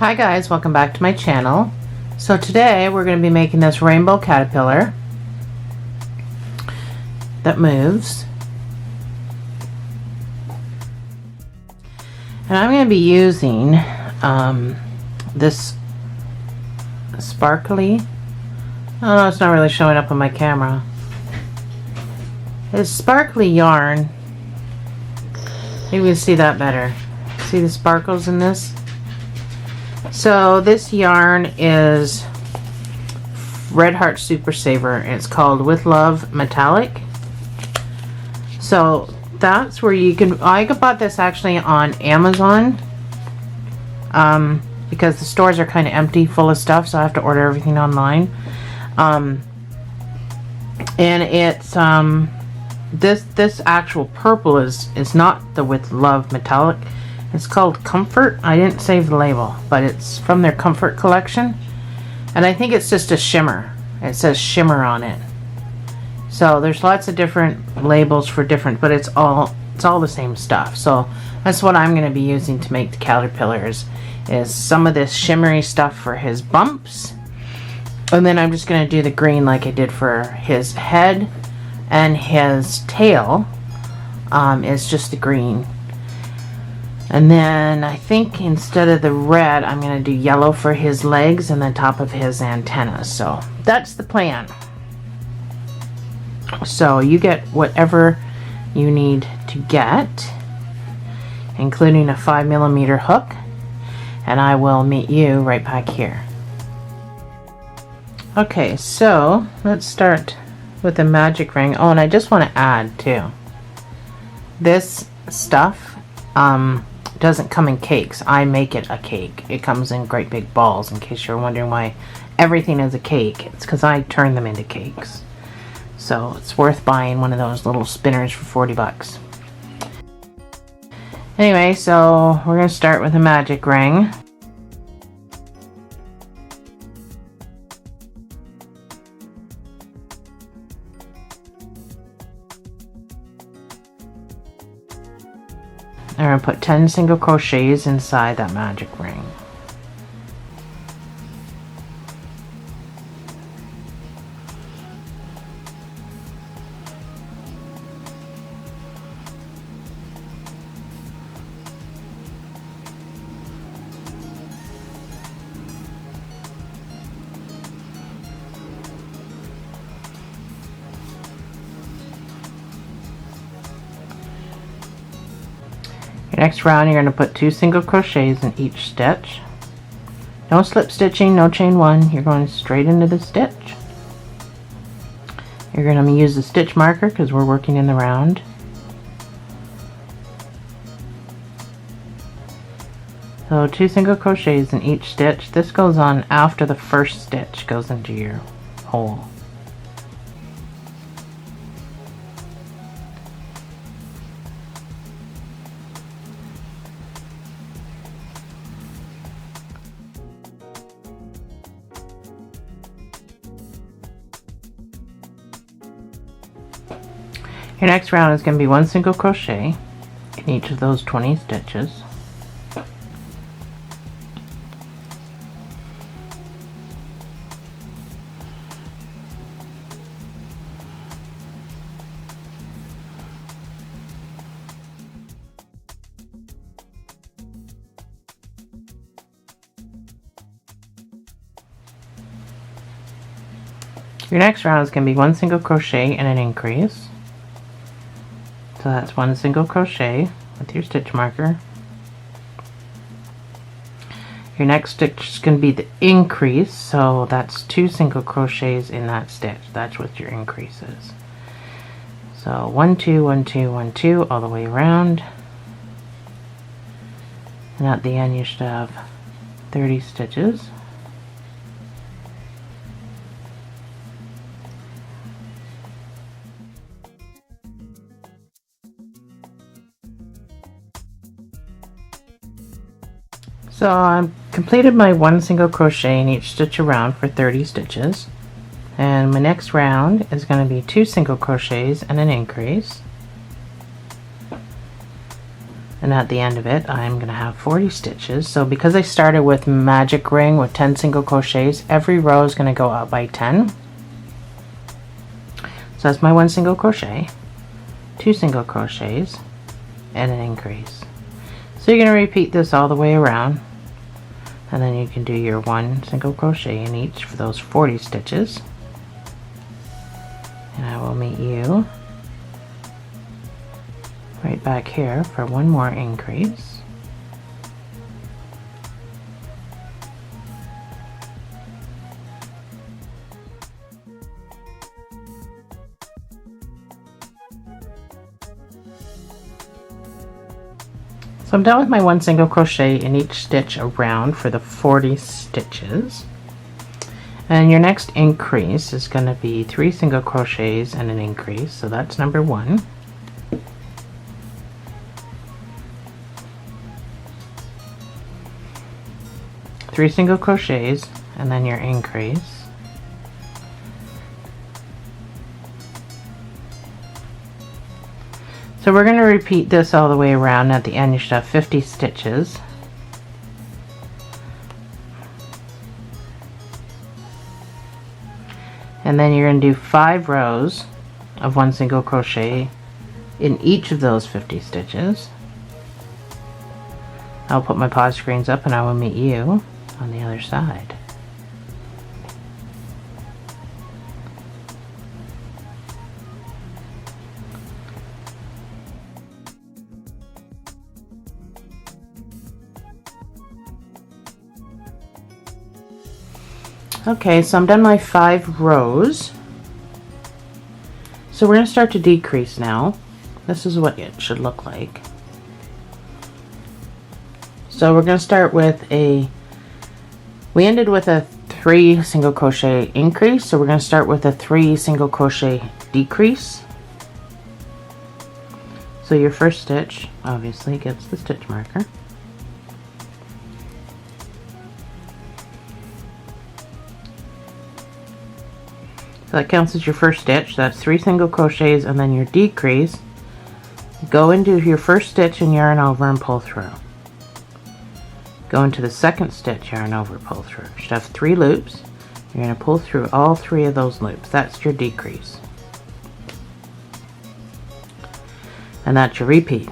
Hi guys, welcome back to my channel. So today we're going to be making this rainbow caterpillar that moves. And I'm going to be using this sparkly, oh no, it's not really showing up on my camera. It's sparkly yarn. Maybe we can see that better. See the sparkles in this? So this yarn is Red Heart Super Saver, and it's called With Love Metallic. So that's where you can, I bought this actually on Amazon because the stores are kind of empty, full of stuff, so I have to order everything online. And it's this actual purple is not the With Love Metallic. It's called Comfort. I didn't save the label, but it's from their Comfort collection. And I think it's just a shimmer. It says shimmer on it. So there's lots of different labels for different, but it's all the same stuff. So that's what I'm going to be using to make the caterpillars, is some of this shimmery stuff for his bumps. And then I'm just going to do the green like I did for his head, and his tail is just the green. And then I think instead of the red, I'm going to do yellow for his legs and the top of his antennas. So that's the plan. So you get whatever you need to get, including a 5mm hook, and I will meet you right back here. Okay, so let's start with the magic ring. Oh, and I just want to add too, this stuff doesn't come in cakes. I make it a cake. It comes in great big balls, in case you're wondering why everything is a cake. It's because I turn them into cakes. So it's worth buying one of those little spinners for 40 bucks. Anyway, so we're going to start with a magic ring. I'm going to put 10 single crochets inside that magic ring. Next round, you're going to put 2 single crochets in each stitch. No slip stitching, no chain one. You're going straight into the stitch. You're going to use the stitch marker because we're working in the round. So 2 single crochets in each stitch. This goes on after the first stitch goes into your hole. Your next round is going to be 1 single crochet in each of those 20 stitches. Your next round is going to be 1 single crochet and an increase. So that's 1 single crochet with your stitch marker. Your next stitch is going to be the increase, so that's 2 single crochets in that stitch. That's what your increase is. So 1 2 1 2 1 2 all the way around, and at the end you should have 30 stitches. So I've completed my 1 single crochet in each stitch around for 30 stitches, and my next round is going to be 2 single crochets and an increase. And at the end of it, I'm going to have 40 stitches. So because I started with magic ring with 10 single crochets, every row is going to go up by 10. So that's my 1 single crochet, 2 single crochets, and an increase. So you're going to repeat this all the way around, and then you can do your 1 single crochet in each for those 40 stitches. And I will meet you right back here for one more increase. So I'm done with my 1 single crochet in each stitch around for the 40 stitches. And your next increase is going to be 3 single crochets and an increase. So that's number 1. Three single crochets and then your increase. So we're going to repeat this all the way around. At the end you should have 50 stitches. And then you're going to do 5 rows of 1 single crochet in each of those 50 stitches. I'll put my pause screens up and I will meet you on the other side. Okay, so I'm done my 5 rows. So we're going to start to decrease now. This is what it should look like. So we're going to start with we ended with a 3 single crochet increase, so we're going to start with a 3 single crochet decrease. So your first stitch obviously gets the stitch marker. So that counts as your first stitch. That's 3 single crochets and then your decrease. Go into your first stitch and yarn over and pull through. Go into the second stitch, yarn over, pull through. You should have 3 loops. You're going to pull through all 3 of those loops. That's your decrease. And that's your repeat.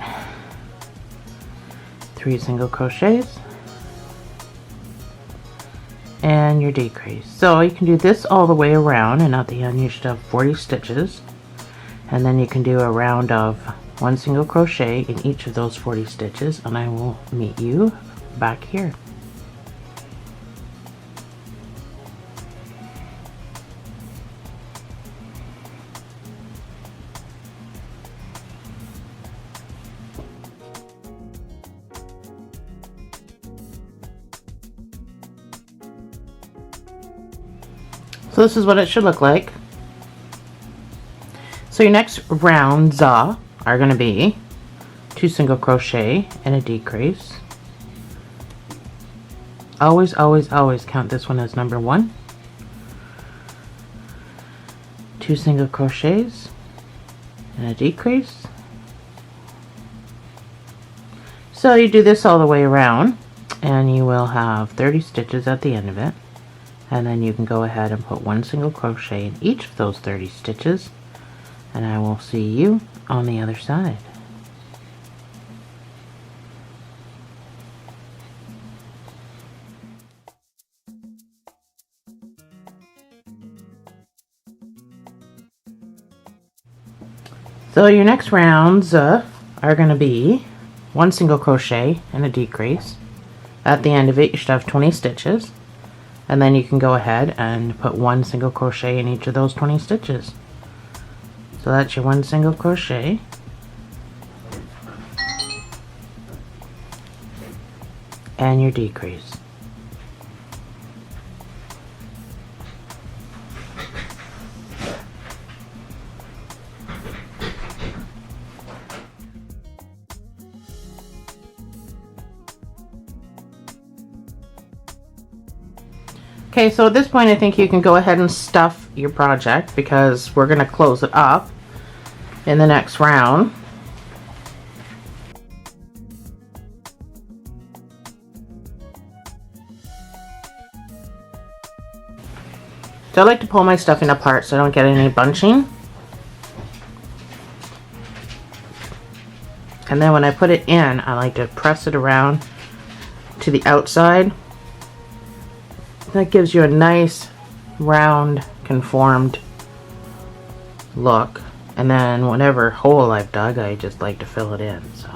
3 single crochets and your decrease. So you can do this all the way around, and at the end you should have 40 stitches. And then you can do a round of 1 single crochet in each of those 40 stitches, and I will meet you back here. So this is what it should look like. So your next rounds are going to be 2 single crochet and a decrease. Always, always, always count this one as number 1. 2 single crochets and a decrease. So you do this all the way around and you will have 30 stitches at the end of it. And then you can go ahead and put 1 single crochet in each of those 30 stitches, and I will see you on the other side. So your next rounds are going to be 1 single crochet and a decrease. At the end of it you should have 20 stitches, and then you can go ahead and put 1 single crochet in each of those 20 stitches. So that's your 1 single crochet and your decrease. Okay, so at this point I think you can go ahead and stuff your project because we're going to close it up in the next round. So I like to pull my stuffing apart so I don't get any bunching. And then when I put it in, I like to press it around to the outside. That gives you a nice round conformed look. And then whatever hole I've dug, I just like to fill it in. So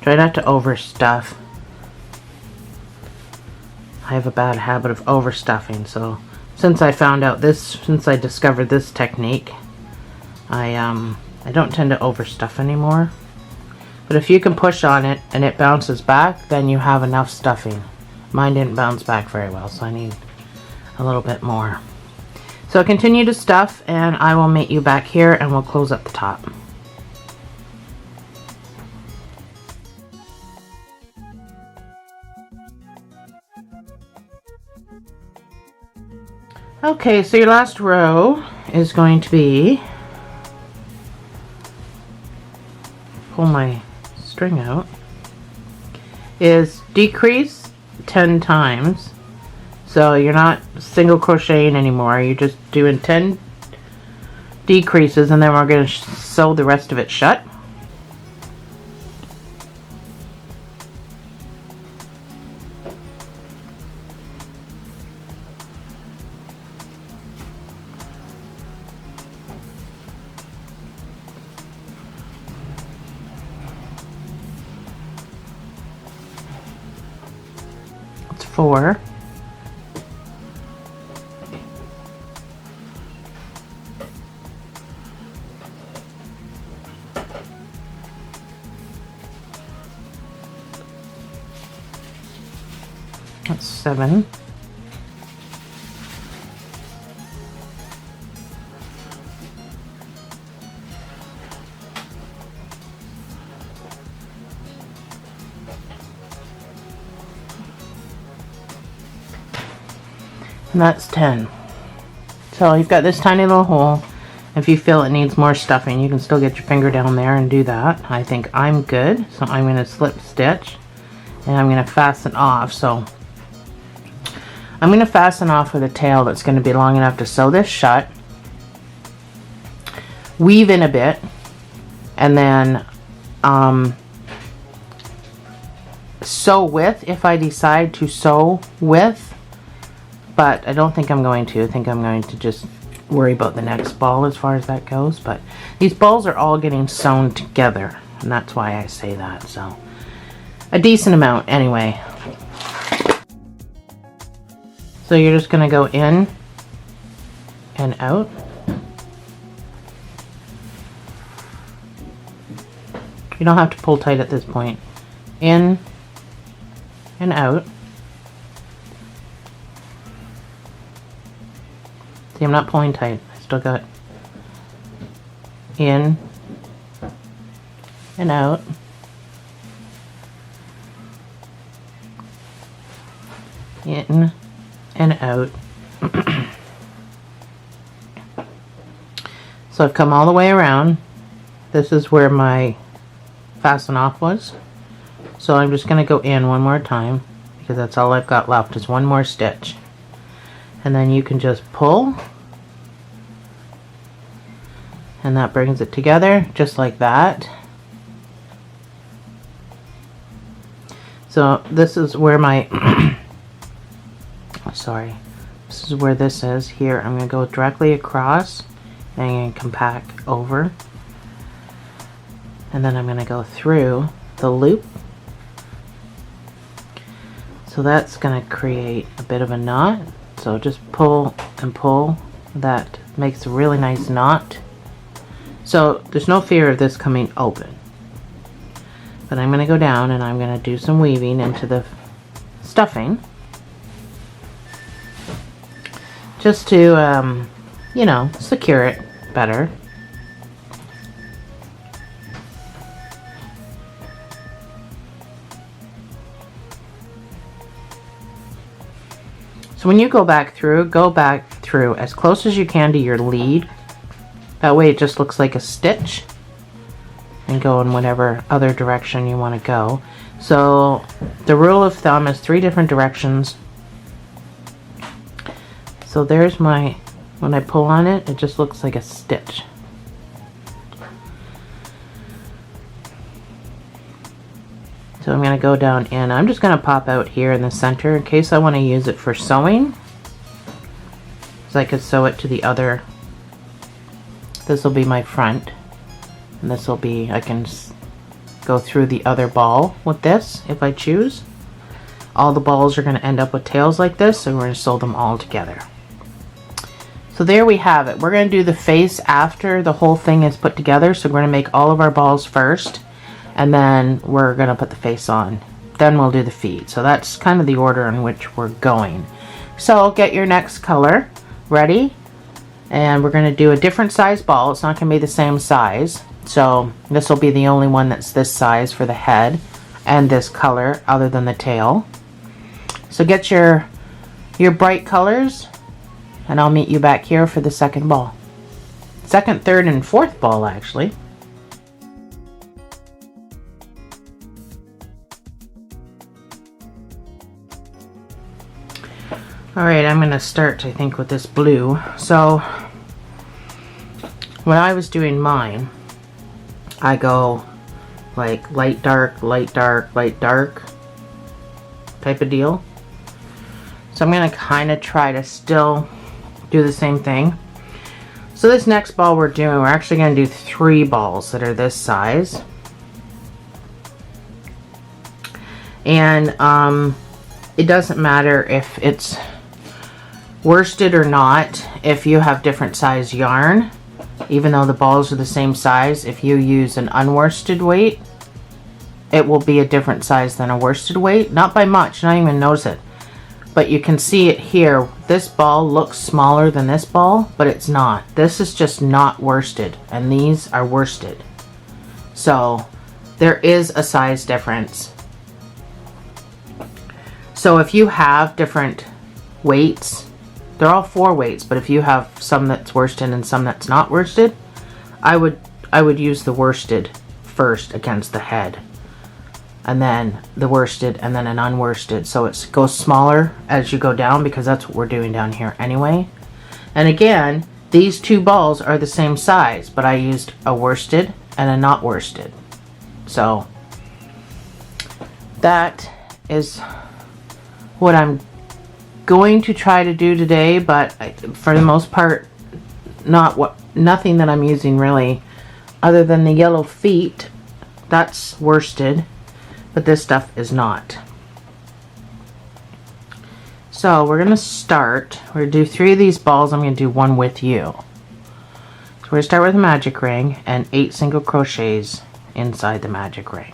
try not to overstuff. I have a bad habit of overstuffing, so since I discovered this technique, I don't tend to overstuff anymore. But if you can push on it and it bounces back, then you have enough stuffing. Mine didn't bounce back very well, so I need a little bit more. So continue to stuff, and I will meet you back here and we'll close up the top. Okay, so your last row is going to be, pull my string out, is decrease 10 times. So you're not single crocheting anymore, you're just doing 10 decreases, and then we're going to sew the rest of it shut. It's 4. That's 7. And that's 10. So you've got this tiny little hole. If you feel it needs more stuffing, you can still get your finger down there and do that. I think I'm good, so I'm going to slip stitch and I'm going to fasten off. So I'm going to fasten off with a tail that's going to be long enough to sew this shut, weave in a bit, and then sew with if I decide to sew with. But I don't think I'm going to. I think I'm going to just worry about the next ball as far as that goes. But these balls are all getting sewn together, and that's why I say that. So a decent amount anyway. So you're just going to go in and out. You don't have to pull tight at this point. In and out. See, I'm not pulling tight. I still got in and out. In and out. So I've come all the way around. This is where my fasten off was. So I'm just going to go in one more time because that's all I've got left is one more stitch. And then you can just pull, and that brings it together just like that. So this is where my sorry, this is where this is here. I'm going to go directly across and I'm going to come back over, and then I'm going to go through the loop. So that's going to create a bit of a knot. So just pull and pull. That makes a really nice knot. So there's no fear of this coming open. But I'm going to go down and I'm going to do some weaving into the stuffing. Just to, you know, secure it better. So when you go back through as close as you can to your lead. That way it just looks like a stitch. And go in whatever other direction you want to go. So the rule of thumb is 3 different directions. So there's my, when I pull on it, it just looks like a stitch. So I'm going to go down in. I'm just going to pop out here in the center in case I want to use it for sewing. So I could sew it to the other. This will be my front. And this will be, I can go through the other ball with this if I choose. All the balls are going to end up with tails like this, so we're going to sew them all together. So there we have it. We're going to do the face after the whole thing is put together. So we're going to make all of our balls first, and then we're going to put the face on. Then we'll do the feet. So that's kind of the order in which we're going. So get your next color ready, and we're going to do a different size ball. It's not going to be the same size. So this will be the only one that's this size for the head and this color other than the tail. So get your bright colors, and I'll meet you back here for the second ball. Second, third, and fourth ball, actually. Alright, I'm going to start, I think, with this blue. So, when I was doing mine, I go like light, dark, light, dark, light, dark type of deal. So I'm going to kind of try to still do the same thing. So this next ball we're doing, we're actually going to do 3 balls that are this size. And it doesn't matter if it's worsted or not. If you have different size yarn, even though the balls are the same size, if you use an unworsted weight, it will be a different size than a worsted weight. Not by much, not even notice it. But you can see it here. This ball looks smaller than this ball, but it's not. This is just not worsted, and these are worsted. So there is a size difference. So if you have different weights, they're all 4 weights, but if you have some that's worsted and some that's not worsted, I would use the worsted first against the head, and then the worsted, and then an unworsted, so it goes smaller as you go down, because that's what we're doing down here anyway. And again, these 2 balls are the same size, but I used a worsted and a not worsted. So that is what I'm going to try to do today, but for the most part, nothing that I'm using really, other than the yellow feet. That's worsted, but this stuff is not. So we're gonna start. We're gonna do 3 of these balls. I'm gonna do one with you. So we're gonna start with a magic ring and 8 single crochets inside the magic ring.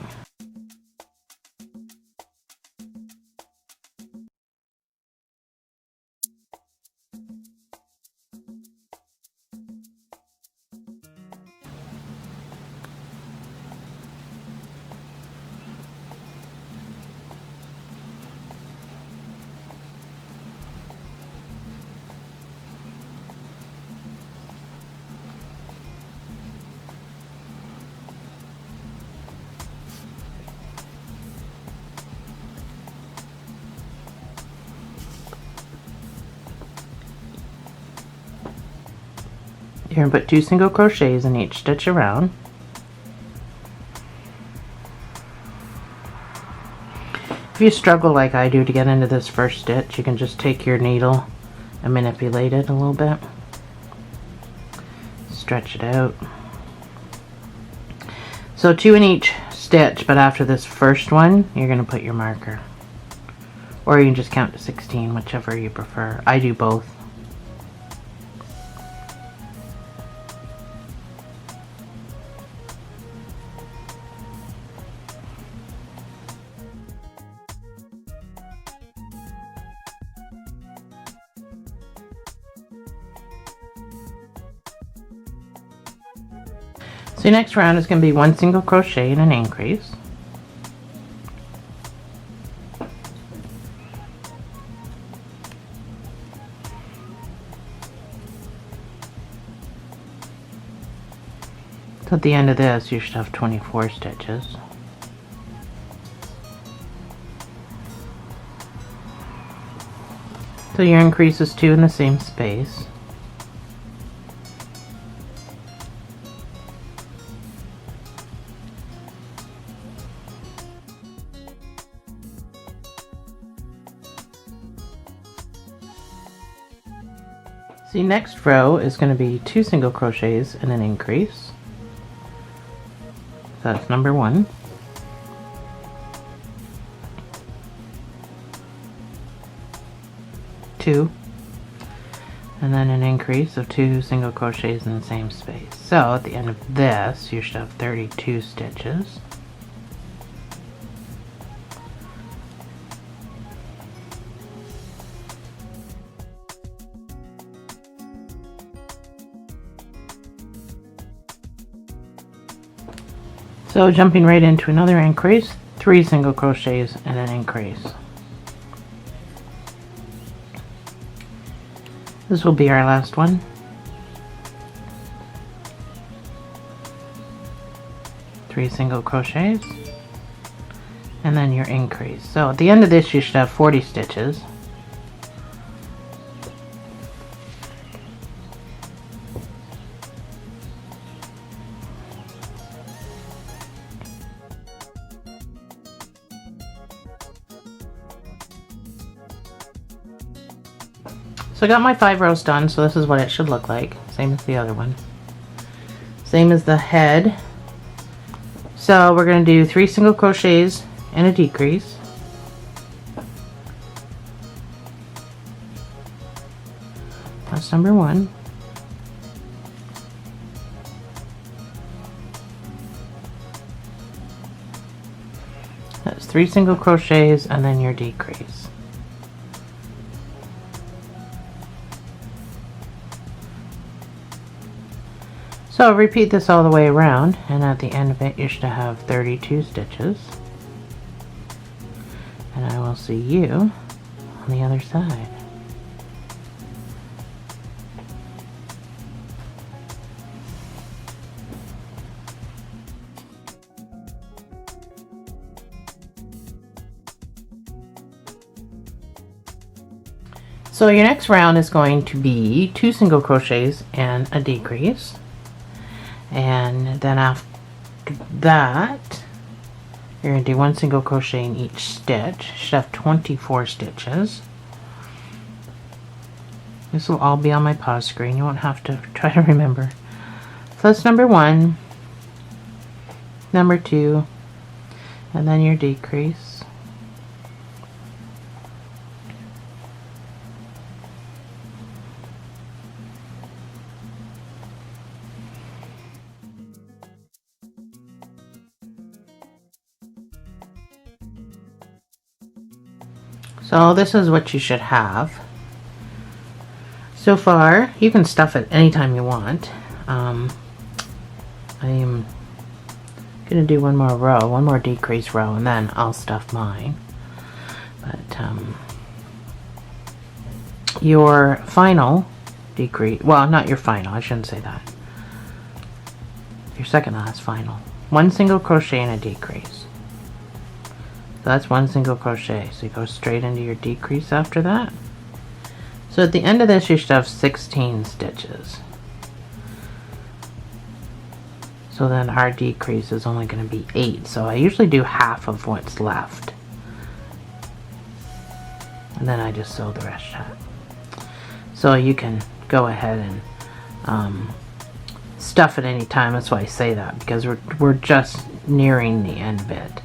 You're going to put 2 single crochets in each stitch around. If you struggle like I do to get into this first stitch, you can just take your needle and manipulate it a little bit. Stretch it out. So 2 in each stitch, but after this first one, you're going to put your marker. Or you can just count to 16, whichever you prefer. I do both. So your next round is going to be 1 single crochet and an increase. So at the end of this, you should have 24 stitches. So So your increase is 2 in the same space. So your next row is going to be 2 single crochets and an increase. So that's number 1. Two, and then an increase of 2 single crochets in the same space. So at the end of this, you should have 32 stitches. So jumping right into another increase, 3 single crochets and an increase. This will be our last one. Three single crochets and then your increase. So at the end of this you should have 40 stitches. So I got my 5 rows done, so this is what it should look like. Same as the other one. Same as the head. So we're going to do 3 single crochets and a decrease. That's number 1. That's 3 single crochets and then your decrease. So repeat this all the way around, and at the end of it you should have 32 stitches. And I will see you on the other side. So your next round is going to be 2 single crochets and a decrease. And then after that, you're going to do 1 single crochet in each stitch. You should have 24 stitches. This will all be on my pause screen. You won't have to try to remember. So that's number 1, number 2, and then your decrease. So this is what you should have. So far, you can stuff it anytime you want. I am going to do one more row, one more decrease row, and then I'll stuff mine. But your final decrease, well, not your final, I shouldn't say that. Your second last final. 1 single crochet and a decrease. So that's 1 single crochet. So you go straight into your decrease after that. So at the end of this you should have 16 stitches. So then our decrease is only going to be 8. So I usually do half of what's left. And then I just sew the rest shut. So you can go ahead and stuff at any time. That's why I say that, because we're just nearing the end of it.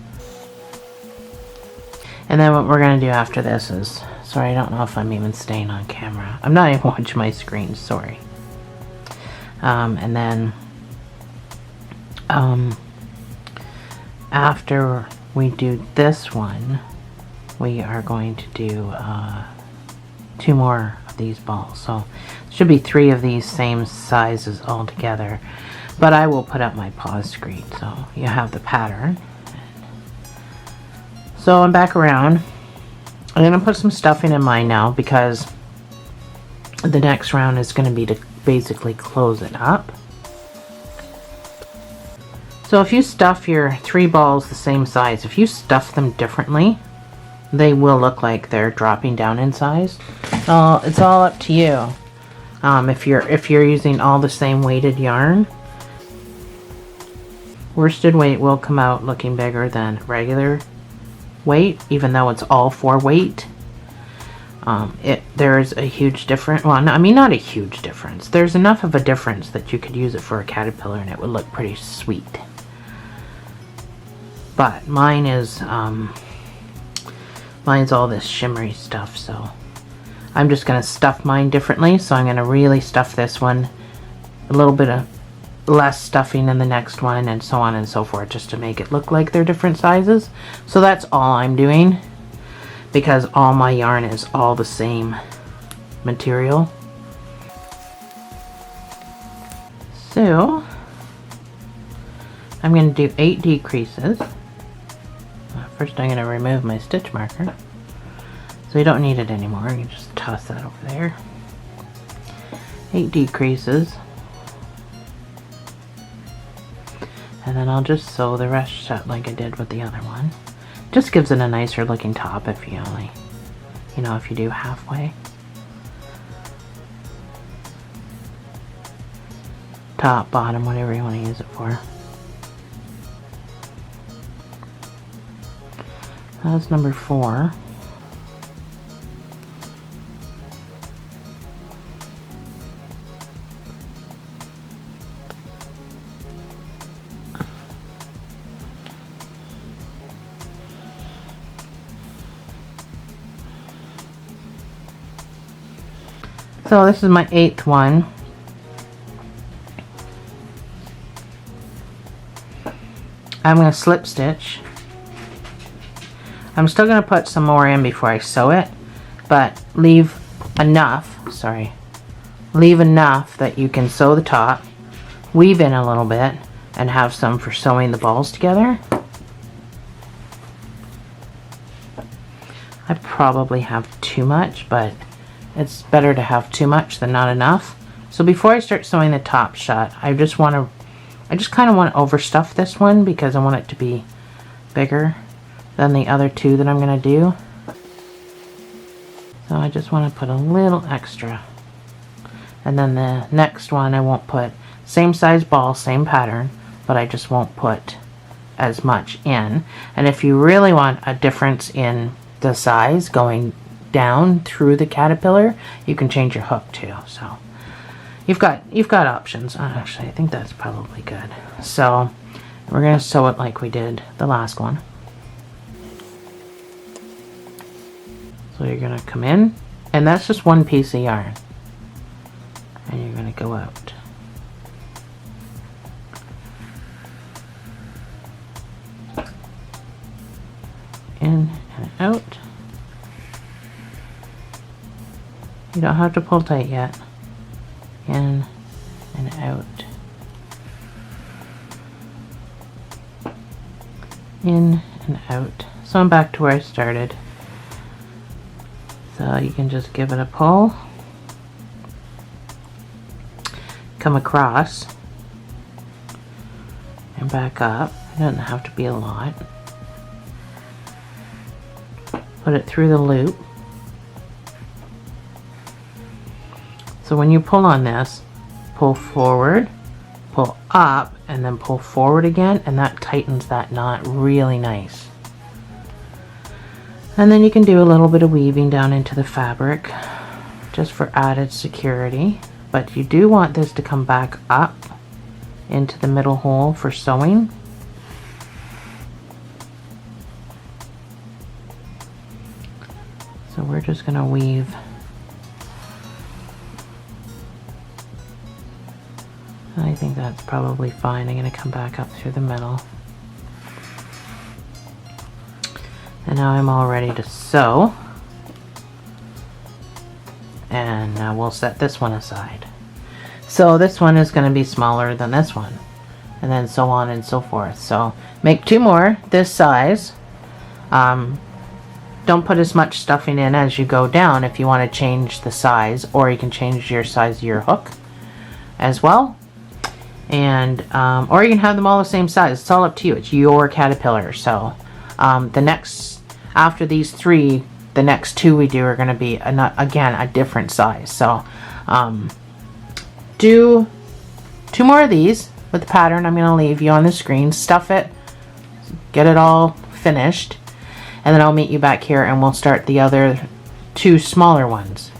And then what we're going to do after this is, sorry, I don't know if I'm even staying on camera. I'm not even watching my screen, sorry. And then after we do this one, we are going to do 2 more of these balls. So it should be 3 of these same sizes all together. But I will put up my pause screen so you have the pattern. So I'm back around. I'm going to put some stuffing in mine now because the next round is going to be to basically close it up. So if you stuff your 3 balls the same size, if you stuff them differently, they will look like they're dropping down in size. It's all up to you. If you're using all the same weighted yarn, worsted weight will come out looking bigger than regular weight, even though it's all 4 weight. There's a huge difference. Well, I mean, not a huge difference. There's enough of a difference that you could use it for a caterpillar and it would look pretty sweet. But mine is, mine's all this shimmery stuff, so I'm just going to stuff mine differently. So I'm going to really stuff this one, a little bit of less stuffing in the next one, and so on and so forth, just to make it look like they're different sizes. So that's all I'm doing, because all my yarn is all the same material. So I'm going to do 8 decreases. First I'm going to remove my stitch marker. So you don't need it anymore. You can just toss that over there. 8 decreases. And then I'll just sew the rest shut like I did with the other one. Just gives it a nicer looking top if you only, if you do halfway. Top, bottom, whatever you want to use it for. That's number 4. So this is my 8th one. I'm going to slip stitch. I'm still going to put some more in before I sew it, but leave enough that you can sew the top, weave in a little bit, and have some for sewing the balls together. I probably have too much, but it's better to have too much than not enough. So before I start sewing the top shut, I just kind of want to overstuff this one because I want it to be bigger than the other 2 that I'm going to do. So I just want to put a little extra. And then the next one I won't put, same size ball, same pattern, but I just won't put as much in. And if you really want a difference in the size going down through the caterpillar, you can change your hook too. So you've got options. Actually, I think that's probably good. So we're going to sew it like we did the last one. So you're going to come in, and that's just one piece of yarn, and you're going to go out. In and out. You don't have to pull tight yet. In and out. In and out. So I'm back to where I started. So you can just give it a pull, come across, and back up. It doesn't have to be a lot. Put it through the loop. So when you pull on this, pull forward, pull up, and then pull forward again, and that tightens that knot really nice. And then you can do a little bit of weaving down into the fabric just for added security. But you do want this to come back up into the middle hole for sewing. So we're just going to weave. I think that's probably fine. I'm going to come back up through the middle. And now I'm all ready to sew. And now we'll set this one aside. So this one is going to be smaller than this one. And then so on and so forth. So make 2 more this size. Don't put as much stuffing in as you go down if you want to change the size. Or you can change your size of your hook as well. And or you can have them all the same size. It's all up to you. It's your caterpillar. So the next, after these 3 the next 2 we do are going to be again a different size. So do 2 more of these with the pattern I'm going to leave you on the screen. Stuff it, get it all finished, and then I'll meet you back here and we'll start the other 2 smaller ones.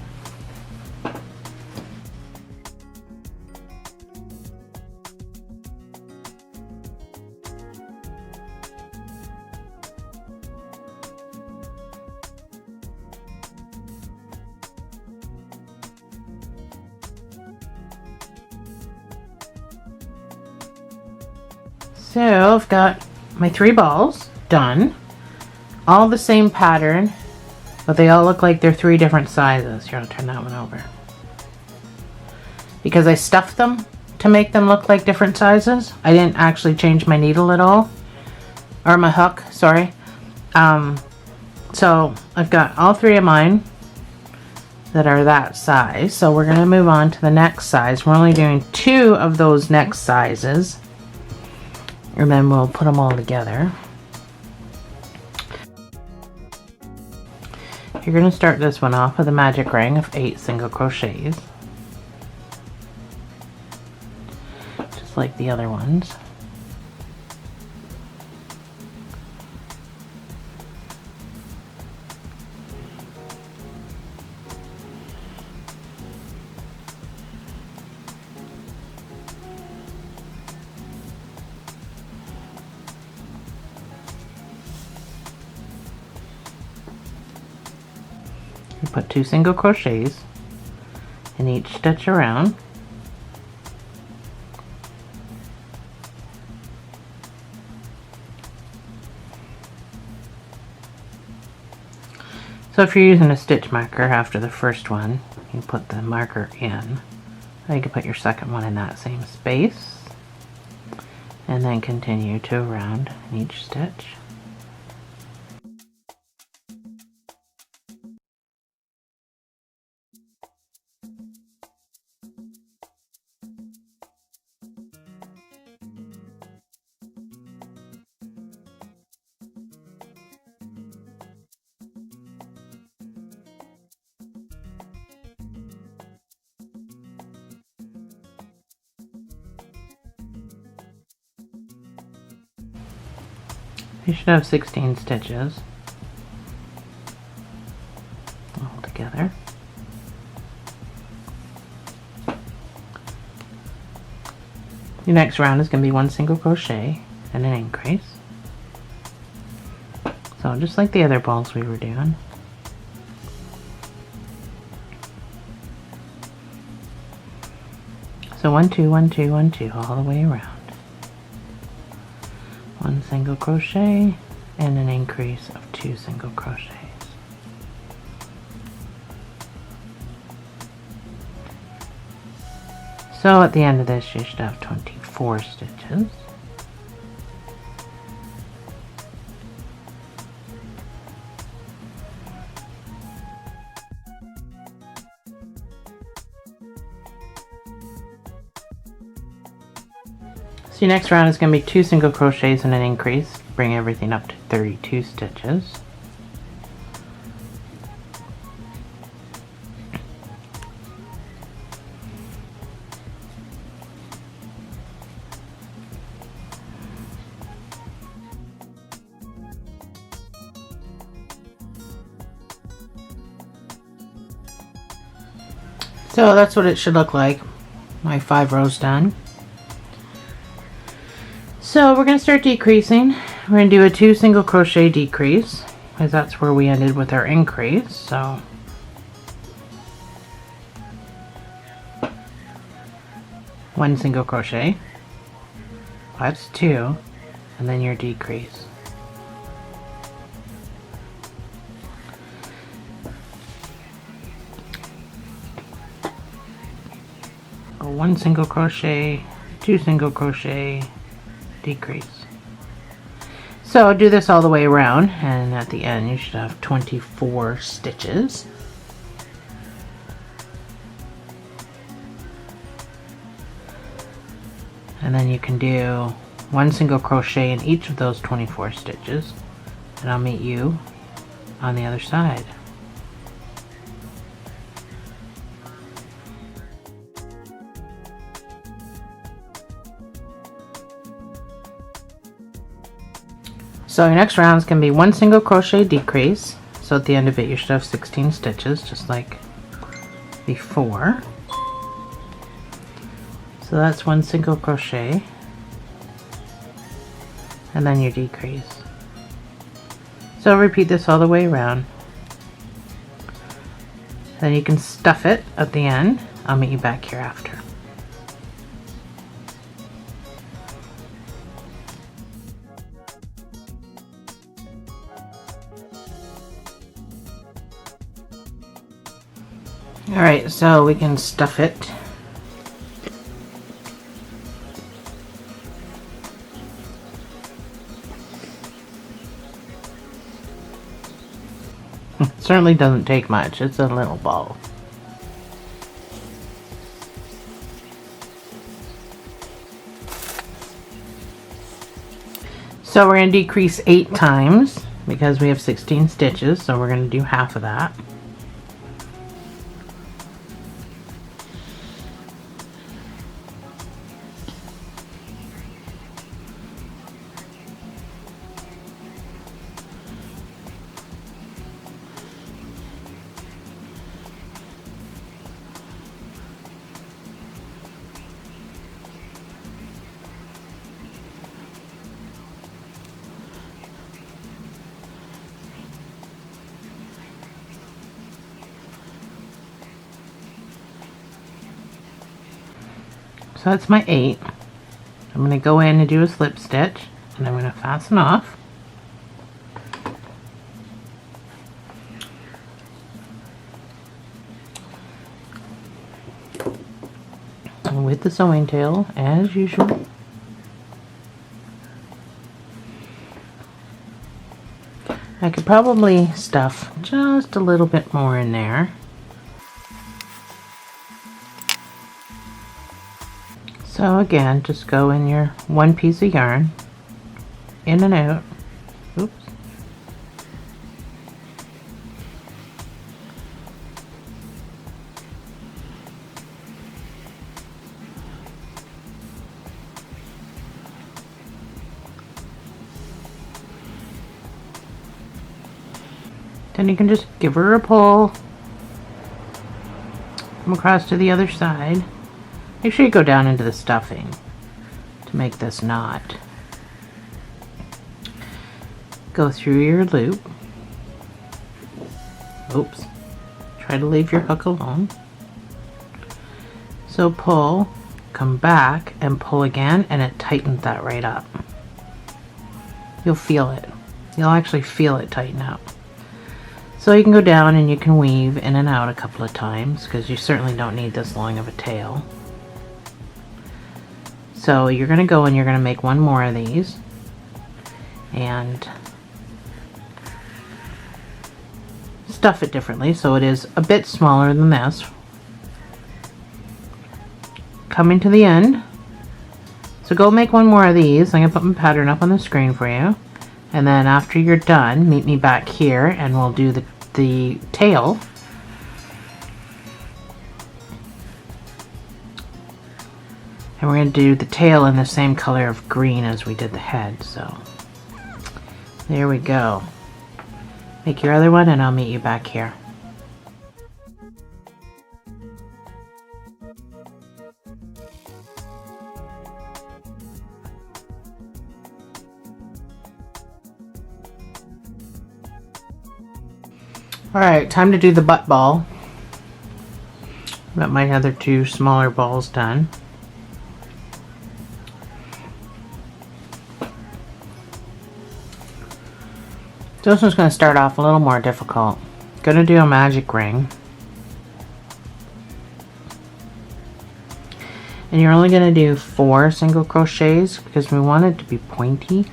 So I've got my 3 balls done, all the same pattern, but they all look like they're 3 different sizes. Here, I'll turn that one over. Because I stuffed them to make them look like different sizes. I didn't actually change my needle at all, or my hook, sorry. So I've got all 3 of mine that are that size. So we're going to move on to the next size. We're only doing 2 of those next sizes, and then we'll put them all together. You're going to start this one off with a magic ring of 8 single crochets, just like the other ones. You put 2 single crochets in each stitch around. So if you're using a stitch marker after the first one, you put the marker in. Now you can put your second one in that same space, and then continue to round in each stitch. You should have 16 stitches all together. Your next round is going to be 1 single crochet and an increase. So just like the other balls we were doing. So 1, 2, 1, 2, 1, 2 all the way around. 1 single crochet and an increase of 2 single crochets. So at the end of this you should have 24 stitches. So your next round is going to be 2 single crochets and an increase, bring everything up to 32 stitches. So that's what it should look like. My 5 rows done. So we're going to start decreasing. We're going to do a 2 single crochet decrease, because that's where we ended with our increase. So one single crochet, that's 2, and then your decrease. So 1 single crochet, 2 single crochet, decrease. So do this all the way around, and at the end you should have 24 stitches. And then you can do 1 single crochet in each of those 24 stitches, and I'll meet you on the other side. So your next round is going to be 1 single crochet decrease. So at the end of it you should have 16 stitches, just like before. So that's 1 single crochet, and then your decrease. So repeat this all the way around. Then you can stuff it at the end. I'll meet you back here after. Alright, so we can stuff it. Certainly doesn't take much, it's a little ball. So we're going to decrease 8 times because we have 16 stitches, so we're going to do half of that. So that's my 8. I'm going to go in and do a slip stitch, and I'm going to fasten off. And with the sewing tail, as usual. I could probably stuff just a little bit more in there. So again, just go in your 1 piece of yarn, in and out. Oops. Then you can just give her a pull, come across to the other side. Make sure you go down into the stuffing to make this knot. Go through your loop. Oops. Try to leave your hook alone. So pull, come back and pull again, and it tightens that right up. You'll feel it. You'll actually feel it tighten up. So you can go down and you can weave in and out a couple of times because you certainly don't need this long of a tail. So you're going to go and you're going to make 1 more of these, and stuff it differently so it is a bit smaller than this. Coming to the end, so go make 1 more of these. I'm going to put my pattern up on the screen for you, and then after you're done, meet me back here and we'll do the tail. And we're going to do the tail in the same color of green as we did the head. So there we go. Make your other one and I'll meet you back here. Alright, time to do the butt ball. Got my other 2 smaller balls done. So this one's going to start off a little more difficult. Going to do a magic ring. And you're only going to do 4 single crochets because we want it to be pointy.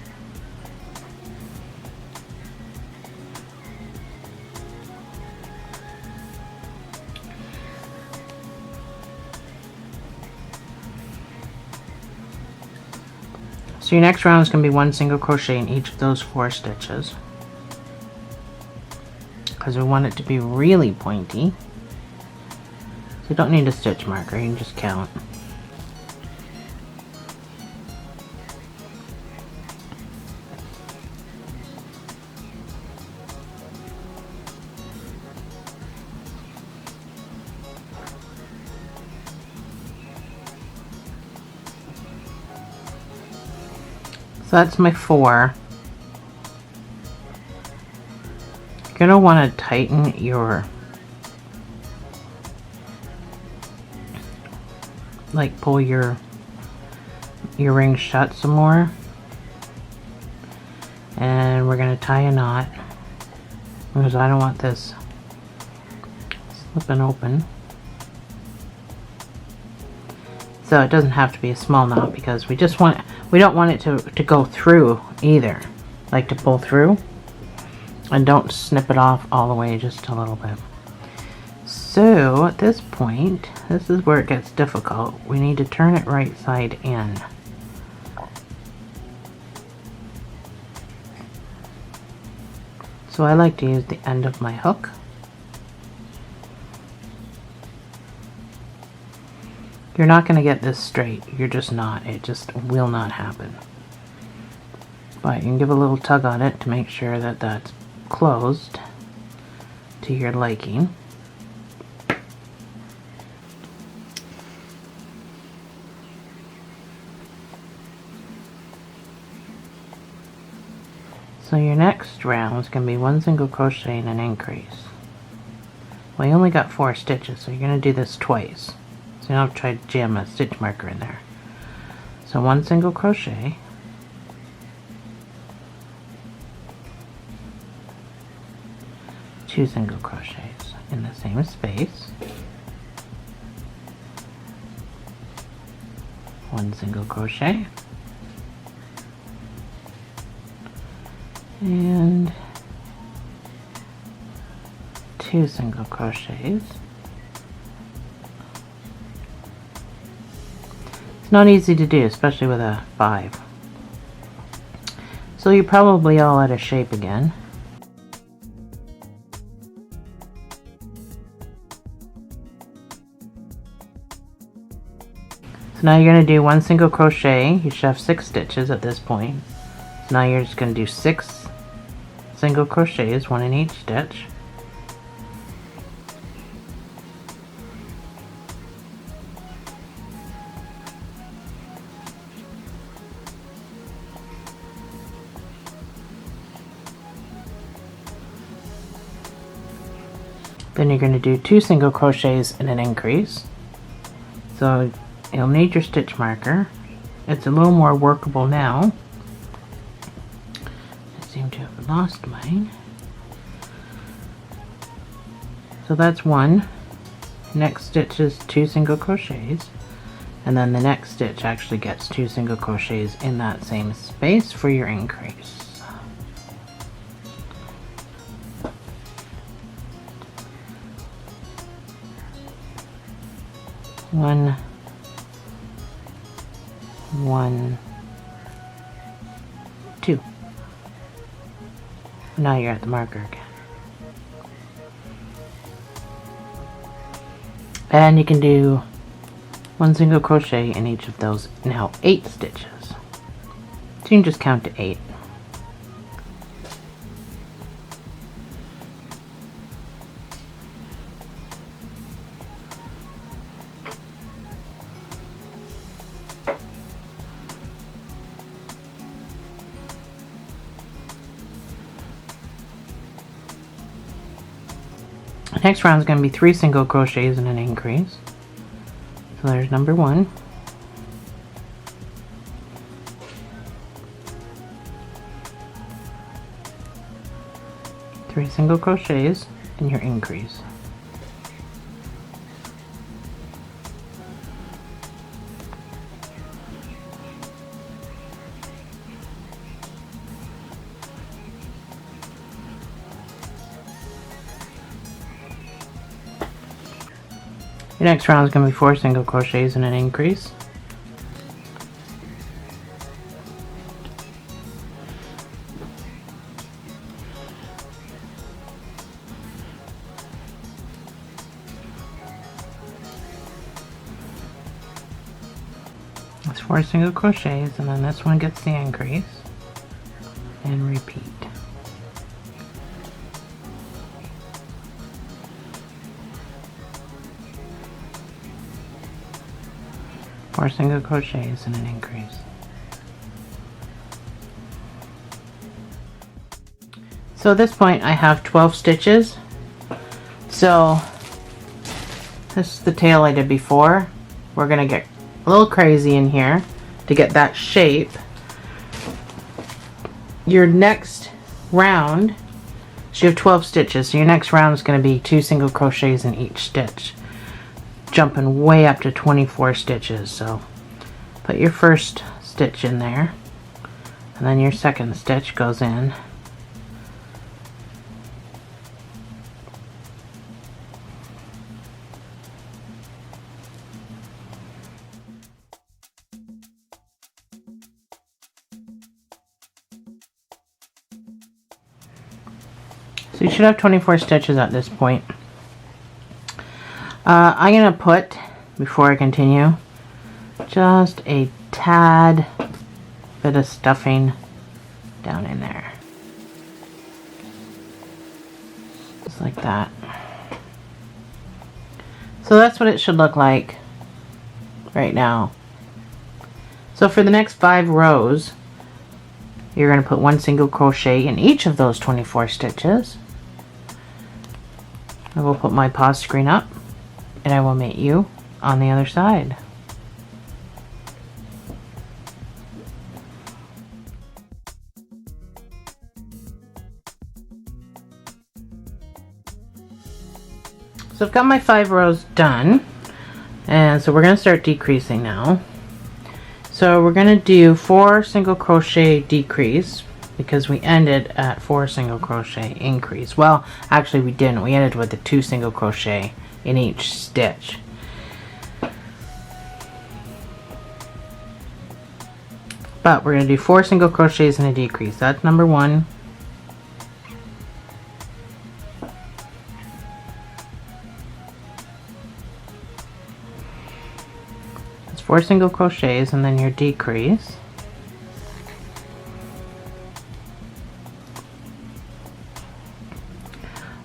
So your next round is going to be 1 single crochet in each of those 4 stitches. Because we want it to be really pointy. So you don't need a stitch marker, you can just count. So that's my 4. You're going to want to tighten your, like, pull your ring shut some more. And we're going to tie a knot because I don't want this slipping open. So it doesn't have to be a small knot because we don't want it to go through either, like to pull through. And don't snip it off all the way, just a little bit. So at this point, this is where it gets difficult. We need to turn it right side in. So I like to use the end of my hook. You're not going to get this straight. You're just not. It just will not happen. But you can give a little tug on it to make sure that that's closed to your liking. So your next round is going to be 1 single crochet and an increase. Well, you only got 4 stitches, so you're going to do this twice. So you don't have to try to jam a stitch marker in there. So 1 single crochet, 2 single crochets in the same space, 1 single crochet, and 2 single crochets. It's not easy to do, especially with a 5. So you're probably all out of shape again. So now you're going to do 1 single crochet. You should have 6 stitches at this point. So now you're just going to do 6 single crochets, 1 in each stitch. Then you're going to do 2 single crochets and an increase. So you'll need your stitch marker. It's a little more workable now. I seem to have lost mine. So that's 1. Next stitch is 2 single crochets. And then the next stitch actually gets 2 single crochets in that same space for your increase. One, 2. Now you're at the marker again. And you can do 1 single crochet in each of those, now 8 stitches. So you can just count to 8. Next round is going to be 3 single crochets and an increase. So there's number 1. Three single crochets and your increase. Your next round is going to be 4 single crochets and an increase. That's 4 single crochets, and then this one gets the increase, and repeat. Four single crochets and an increase. So at this point I have 12 stitches. So this is the tail I did before. We're gonna get a little crazy in here to get that shape. Your next round, so you have 12 stitches, so your next round is going to be 2 single crochets in each stitch, jumping way up to 24 stitches. So put your first stitch in there, and then your second stitch goes in. So you should have 24 stitches at this point. I'm going to put, before I continue, just a tad bit of stuffing down in there. Just like that. So that's what it should look like right now. So for the next 5 rows, you're going to put 1 single crochet in each of those 24 stitches. I will put my pause screen up, and I will meet you on the other side. So I've got my 5 rows done, and so we're going to start decreasing now. So we're going to do 4 single crochet decrease, because we ended at 4 single crochet increase. Well, actually we didn't. We ended with the 2 single crochet in each stitch. But we're going to do 4 single crochets and a decrease. That's number 1. That's 4 single crochets and then your decrease.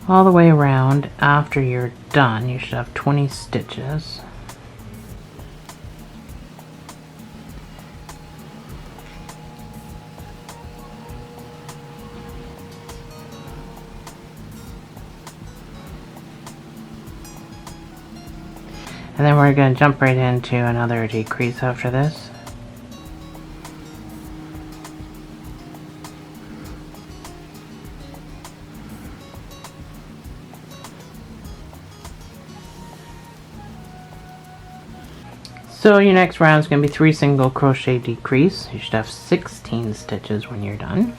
All the way around. After you're done, you should have 20 stitches. And then we're going to jump right into another decrease after this. So your next round is going to be 3 single crochet decrease. You should have 16 stitches when you're done.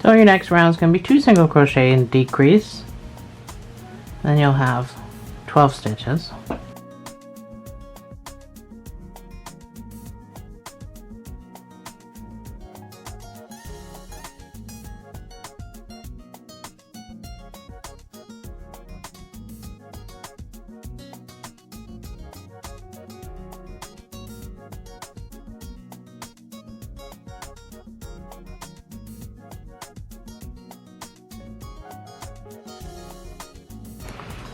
So your next round is going to be 2 single crochet and decrease. Then you'll have 12 stitches.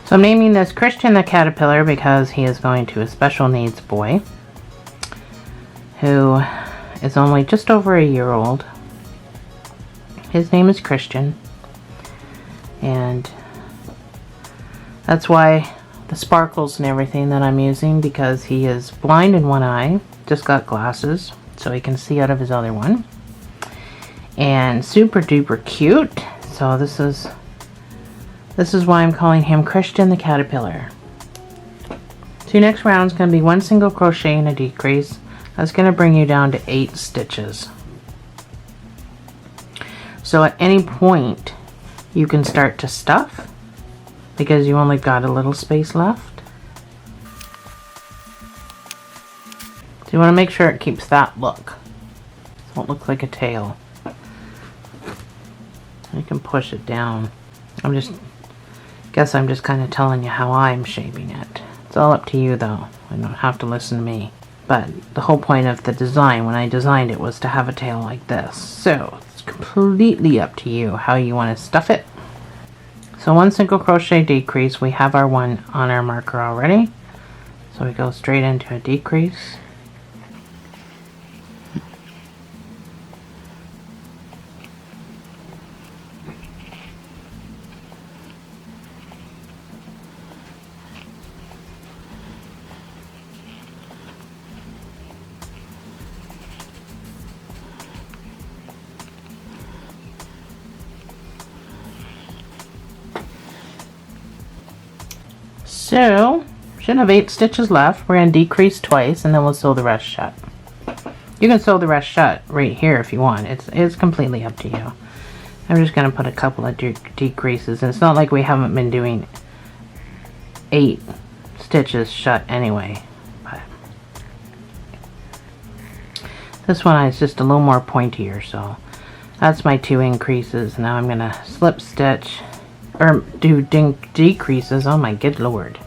So I'm naming this Christian the Caterpillar because he is going to a special needs boy who is only just over a year old. His name is Christian, and that's why the sparkles and everything that I'm using, because he is blind in one eye, just got glasses so he can see out of his other one, and super duper cute. So this is why I'm calling him Christian the Caterpillar. So your next round is going to be 1 single crochet and a decrease. That's going to bring you down to 8 stitches. So at any point you can start to stuff because you only got a little space left. So you want to make sure it keeps that look. It won't look like a tail. You can push it down. I'm just kind of telling you how I'm shaping it. It's all up to you though. You don't have to listen to me. But the whole point of the design, when I designed it, was to have a tail like this. So it's completely up to you how you want to stuff it. So 1 single crochet decrease, we have our one on our marker already. So we go straight into a decrease. So, should have 8 stitches left. We're going to decrease twice and then we'll sew the rest shut. You can sew the rest shut right here if you want. It's completely up to you. I'm just going to put a couple of decreases. And it's not like we haven't been doing 8 stitches shut anyway. But this one is just a little more pointier, so that's my 2 increases. Now I'm going to slip stitch. Or do decreases. Oh my good lord.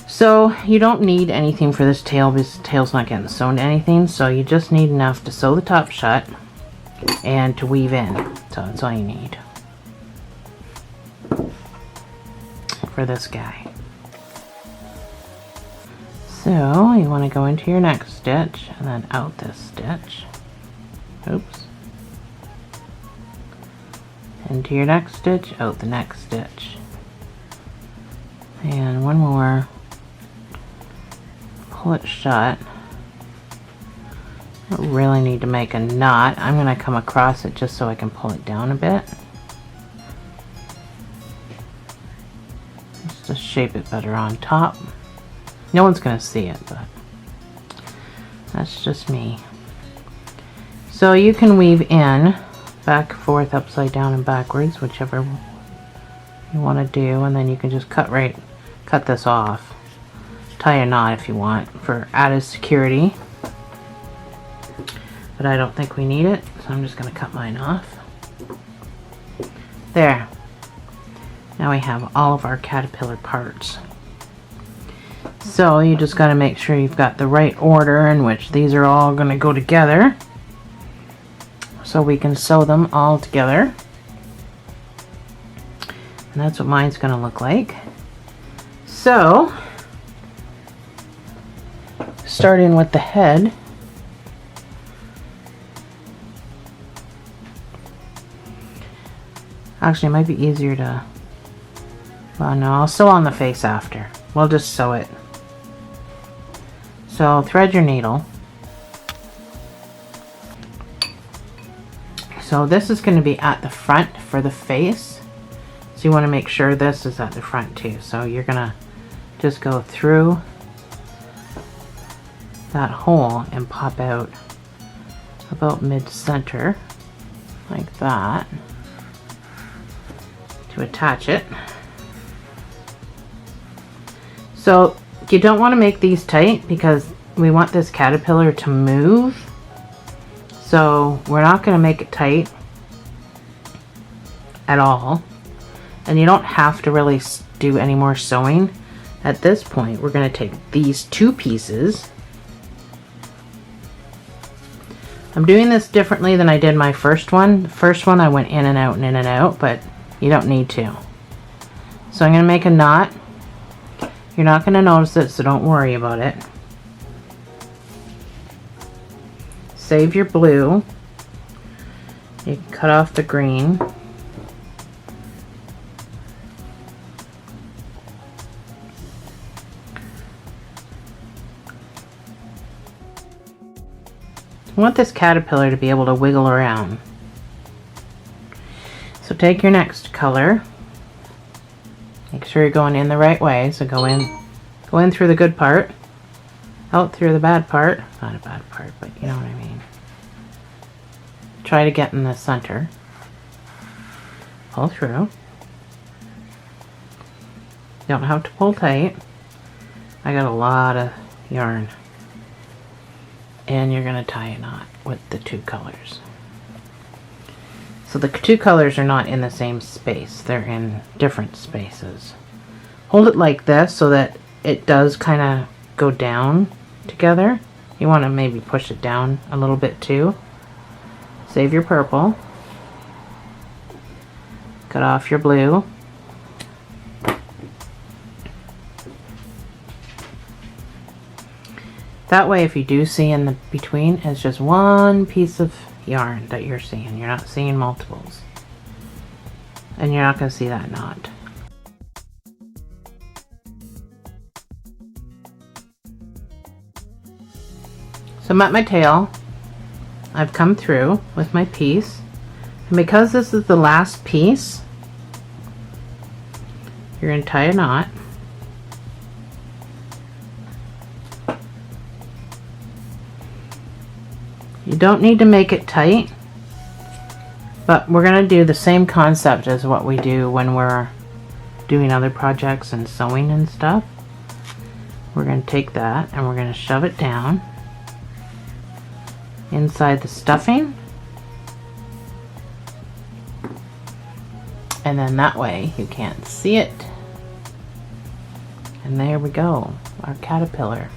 So you don't need anything for this tail because the tail's not getting sewn to anything, so you just need enough to sew the top shut and to weave in. So that's all you need for this guy. So you want to go into your next stitch and then out this stitch. Oops. Into your next stitch, out the next stitch. And one more. Pull it shut. I don't really need to make a knot. I'm going to come across it just so I can pull it down a bit. Just to shape it better on top. No one's going to see it, but that's just me. So you can weave in back, forth, upside down, and backwards, whichever you want to do, and then you can just cut this off. Tie a knot if you want for added security, but I don't think we need it, so I'm just going to cut mine off. There. Now we have all of our caterpillar parts. So you just got to make sure you've got the right order in which these are all going to go together, so we can sew them all together. And that's what mine's going to look like. So, starting with the head, actually it might be easier to, well no, I'll sew on the face after. We'll just sew it. So thread your needle. So this is going to be at the front for the face. So you want to make sure this is at the front too. So you're going to just go through that hole and pop out about mid-center like that to attach it. So you don't want to make these tight because we want this caterpillar to move. So we're not going to make it tight at all. And you don't have to really do any more sewing. At this point, we're going to take these 2 pieces. I'm doing this differently than I did my first one. The first one I went in and out and in and out, but you don't need to. So I'm going to make a knot. You're not going to notice it, so don't worry about it. Save your blue. You can cut off the green. I want this caterpillar to be able to wiggle around. So take your next color. Make sure you're going in the right way. So go in through the good part, out through the bad part. Not a bad part, but you know what I mean. Try to get in the center. pull through. You don't have to pull tight. I got a lot of yarn. And you're going to tie a knot with the two colors. So the two colors are not in the same space. They're in different spaces. Hold it like this so that it does kind of go down together. You want to maybe push it down a little bit too. Save your purple. Cut off your blue. That way, if you do see in the between, it's just one piece of yarn that you're seeing. You're not seeing multiples. And you're not going to see that knot. So I'm at my tail. I've come through with my piece. And because this is the last piece, you're going to tie a knot. You don't need to make it tight, but we're going to do the same concept as what we do when we're doing other projects and sewing and stuff. We're going to take that and we're going to shove it down inside the stuffing, and then that way you can't see it. And there we go, our caterpillar.